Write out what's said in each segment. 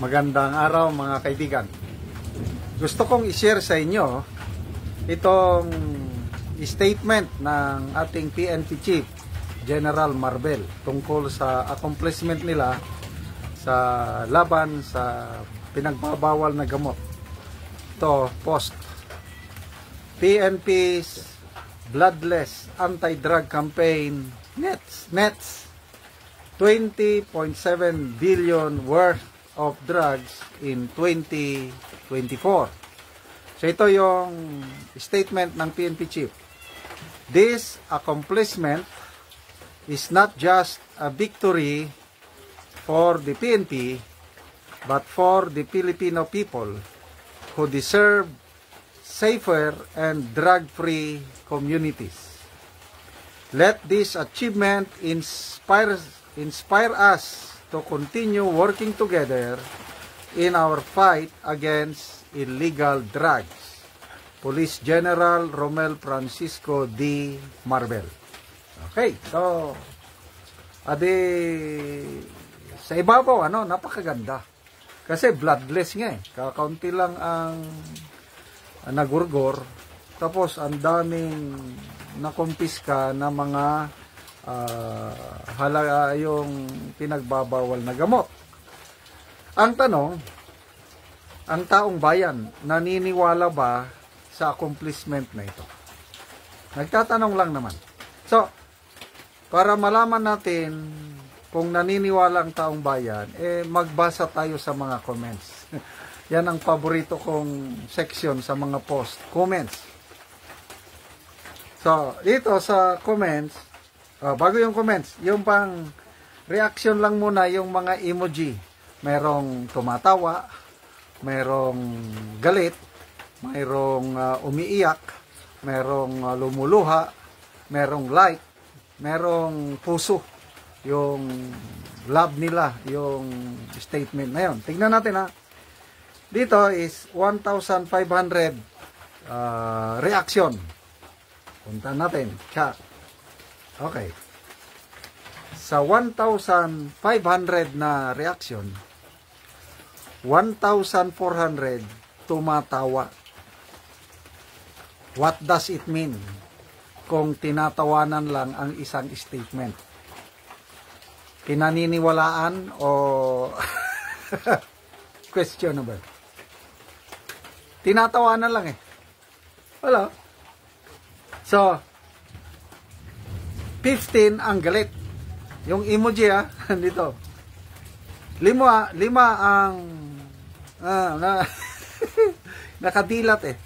Magandang araw mga kaibigan. Gusto kong i-share sa inyo itong statement ng ating PNP Chief General Marbel tungkol sa accomplishment nila sa laban sa pinagbabawal na gamot. Ito, post. PNP's bloodless anti-drug campaign nets 20.7 billion worth of drugs in 2024. So ito yung statement ng PNP Chief. This accomplishment is not just a victory for the PNP but for the Filipino people who deserve safer and drug-free communities. Let this achievement inspire us to continue working together in our fight against illegal drugs. Police General Romel Francisco D. Marbel. Okay, so sa ibabaw, napakaganda. Kasi bloodless nga eh. Kakaunti lang ang nagurgor. Tapos ang daming nakumpiska na mga yung pinagbabawal na gamot. Ang tanong, ang taong bayan naniniwala ba sa accomplishment na ito? Nagtatanong lang naman. So, para malaman natin kung naniniwala ang taong bayan, magbasa tayo sa mga comments. Yan ang paborito kong section sa mga post, comments. So, dito sa comments, bago yung comments, yung pang reaction lang muna yung mga emoji. Merong tumatawa, merong galit, merong umiiyak, merong lumuluha, merong like, merong puso. Yung love nila, yung statement na yun. Tignan natin ha. Dito is 1,500 reaction. Punta natin. Chat. Okay. Sa 1,500 na reaction, 1,400 tumatawa. What does it mean kung tinatawanan lang ang isang statement? Pinaniniwalaan o questionable? Tinatawanan lang eh. Wala. So, 15 ang galit. Yung emoji dito. 5 ang nakadilat eh.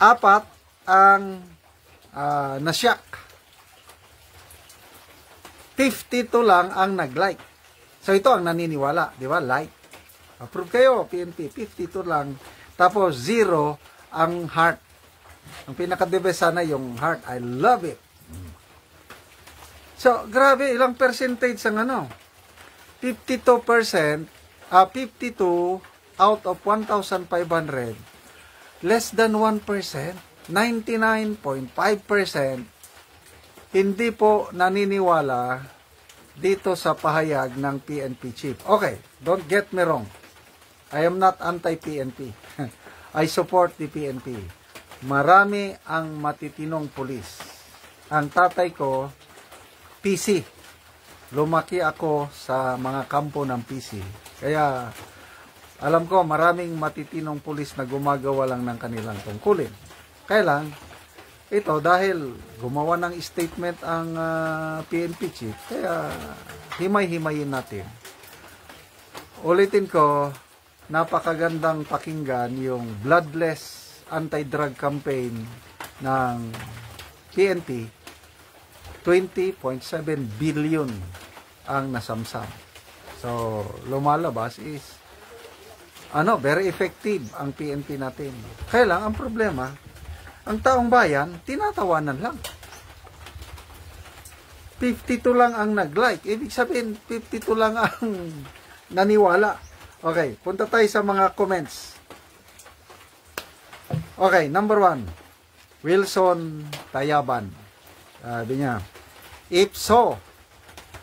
4 ang nasyak. 52 lang ang nag-like. So ito ang naniniwala, di ba? Like. Approve kayo, PNP. 52 lang. Tapos 0 ang heart. Ang pinaka-the best sana yung heart. I love it. So, grabe, ilang percentage ang 52%, 52 out of 1,500, less than 1%, 99.5%, hindi po naniniwala dito sa pahayag ng PNP Chief. Okay, don't get me wrong. I am not anti-PNP. I support the PNP. Marami ang matitinong pulis. Ang tatay ko, PC. Lumaki ako sa mga kampo ng PC. Kaya, alam ko, maraming matitinong pulis na gumagawa lang ng kanilang tungkulin. Kaya lang, ito, dahil gumawa ng statement ang PNP Chief, kaya himay-himayin natin. Ulitin ko, napakagandang pakinggan yung bloodless anti-drug campaign ng PNP. 20.7 billion ang nasamsam. So, lumalabas is very effective ang PNP natin. Kaya lang, ang problema, ang taong bayan, tinatawanan lang. 52 lang ang nag-like. Ibig sabihin, 52 lang ang naniwala. Okay, punta tayo sa mga comments. Okay, number 1. Wilson Tayaban. Sabi niya, if so,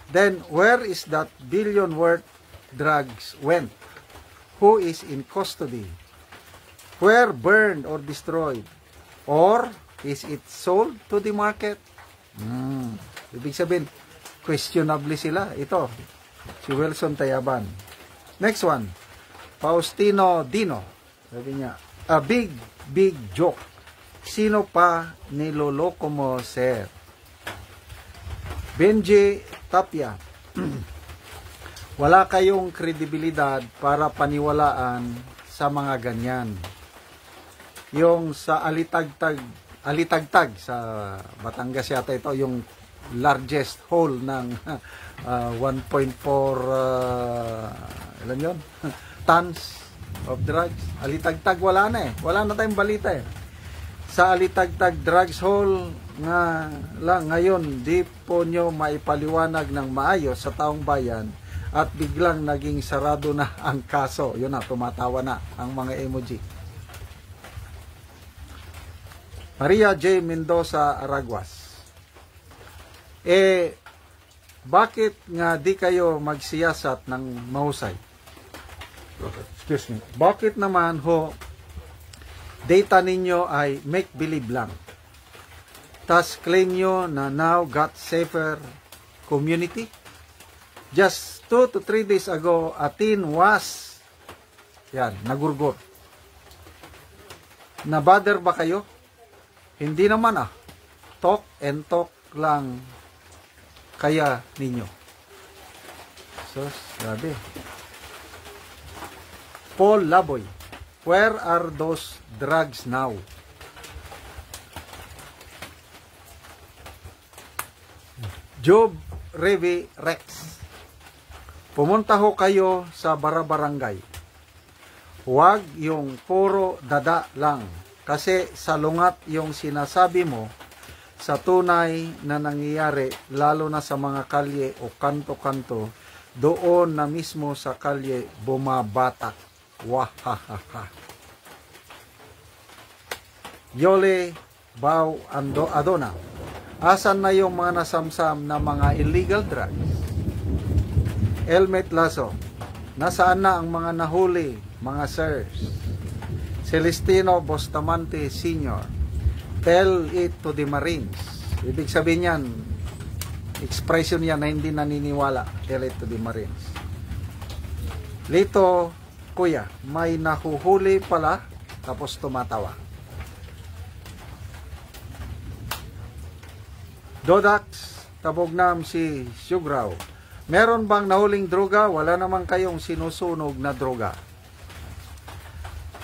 Then, where is that billion worth drugs went? Who is in custody? Where burned or destroyed? Or is it sold to the market? Ibig sabihin, questionably sila. Ito, si Wilson Tayaban. Next one, Faustino Dino. Sabi niya, a big joke. Sino pa niloloko mo, sir? Benji Tapia. Wala kayong kredibilidad para paniwalaan sa mga ganyan. Yung sa Alitagtag sa Batangas yata ito, yung largest hole ng 1.4 ilan yun? Tons of drugs. Alitagtag wala na eh. Wala na tayong balita eh. Sa Alitagtag drugs hole nga lang ngayon, di po nyo maipaliwanag ng maayos sa taong bayan at biglang naging sarado na ang kaso. Yun na, tumatawa na ang mga emoji. Maria J. Mendoza Araguas. Bakit nga di kayo magsiyasat ng mahusay? Excuse me. Bakit naman ho, data ninyo ay make-believe lang? Tas claim nyo na now got safer community? Just 2 to 3 days ago, a teen was, nagurgot. Nabother ba kayo? Hindi naman Talk and talk lang kaya ninyo. So, grabe. Paul Laboy, where are those drugs now? Job Revi Rex, pumunta ho kayo sa Barabarangay. Huwag yung puro dada lang. Kasi salungat yung sinasabi mo sa tunay na nangyayari, lalo na sa mga kalye o kanto-kanto, doon na mismo sa kalye bumabatak. Wahahaha. Yole Bao Adona, asan na yung mga nasamsam na mga illegal drugs? Elmet Lasso, nasaan na ang mga nahuli, mga sirs? Celestino Bustamante Sr., tell it to the Marines. Ibig sabihin yan, expression yan na hindi naniniwala. Tell it to the Marines. Lito, kuya, may nahuhuli pala, tapos tumatawa. Dodax, Tabognam si Sugraw, meron bang nahuling droga? Wala naman kayong sinusunog na droga.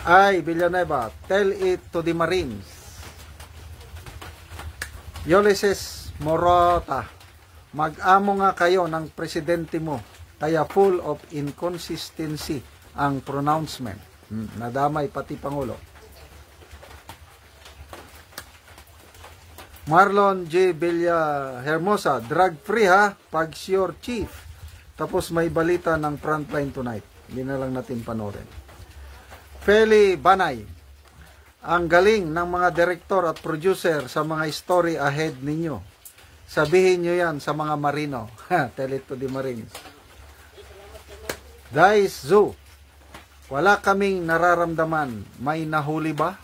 Ay, Villanueva, tell it to the Marines. Ulysses Morota, mag-amo nga kayo ng presidente mo, kaya full of inconsistency ang pronouncement. Nadamay pati Pangulo. Marlon J. Villa Hermosa, drug free ha, pag your chief. Tapos may balita ng Frontline Tonight. Hindi na lang natin panoorin. Feli Banay, ang galing ng mga direktor at producer sa mga story ahead ninyo. Sabihin nyo yan sa mga marino. Tell it to the Marines. Dice Zoo, wala kaming nararamdaman. May nahuli ba?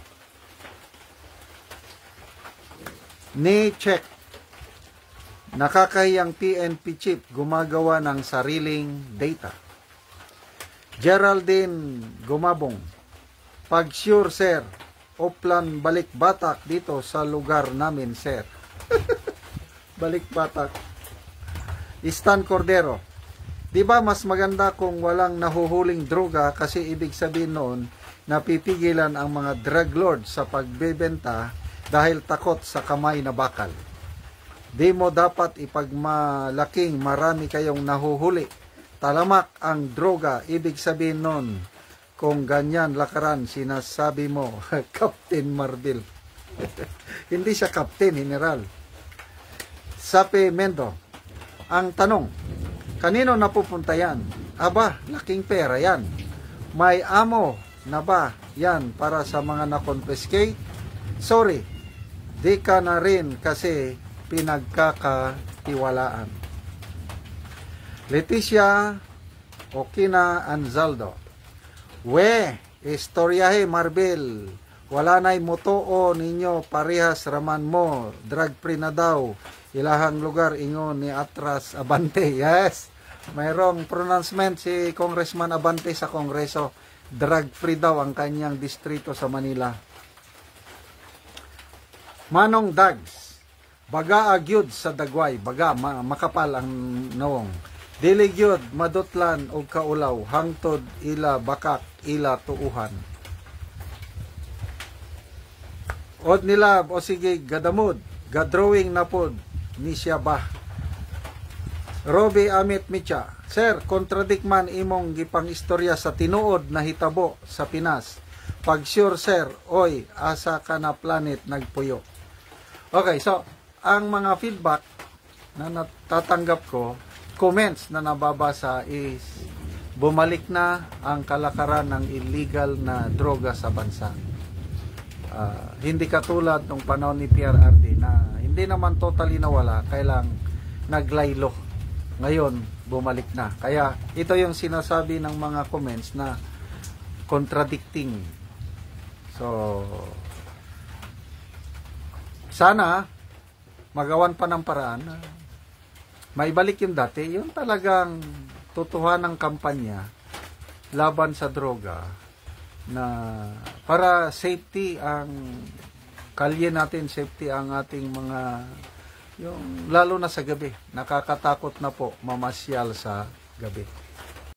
Ni check, nakakahiyang PNP chief gumagawa ng sariling data. Geraldine Gumabong, pag sure sir, Oplan balik batak dito sa lugar namin sir. Balik batak. Stan Cordero, di ba mas maganda kung walang nahuhuling droga kasi ibig sabihin noon napipigilan ang mga drug lords sa pagbebenta dahil takot sa kamay na bakal. Di mo dapat ipagmalaking marami kayong nahuhuli. Talamak ang droga, ibig sabihin noon kung ganyan lakaran sinasabi mo, Captain Marvel. Hindi siya Captain, General. Sape Mendo, ang tanong, kanino napupunta yan? Aba, laking pera yan. May amo na ba yan para sa mga na-confiscate? Sorry, di ka na rin kasi pinagkakatiwalaan. Leticia Okina Anzaldo. We, istoryahe Marvel. Wala na'y motoo ninyo parehas raman mo. Drug free na daw. Ilahang lugar ingon ni Atras Abante. Yes. Mayroong pronouncement si Congressman Abante sa Kongreso. Drug free daw ang kanyang distrito sa Manila. Manong Dags. Baga agyud sa dagway. Baga makapal ang nawong. Dili gyud madutlan og kaulaw hangtod ila bakak ila tuuhan. Od nila o sige gadamod, gadrawing na pod ni siya ba. Roby Amit Micha, Sir, kontradik man imong gipang istorya sa tinuod na hitabo sa Pinas. Pag sure sir, oy, asa ka na planet nagpuyo. Okay, so ang mga feedback na natatanggap ko, comments na nababasa is bumalik na ang kalakaran ng illegal na droga sa bansa. Hindi katulad ng panahon ni PRRD na hindi naman totally nawala, kailang naglaylo. Ngayon, bumalik na. Kaya ito yung sinasabi ng mga comments na contradicting. So, sana magawan pa ng paraan na maibalik yung dati, yung talagang totohanang kampanya laban sa droga na para safety ang kalye natin, safety ang ating mga, yung lalo na sa gabi, nakakatakot na po mamasyal sa gabi.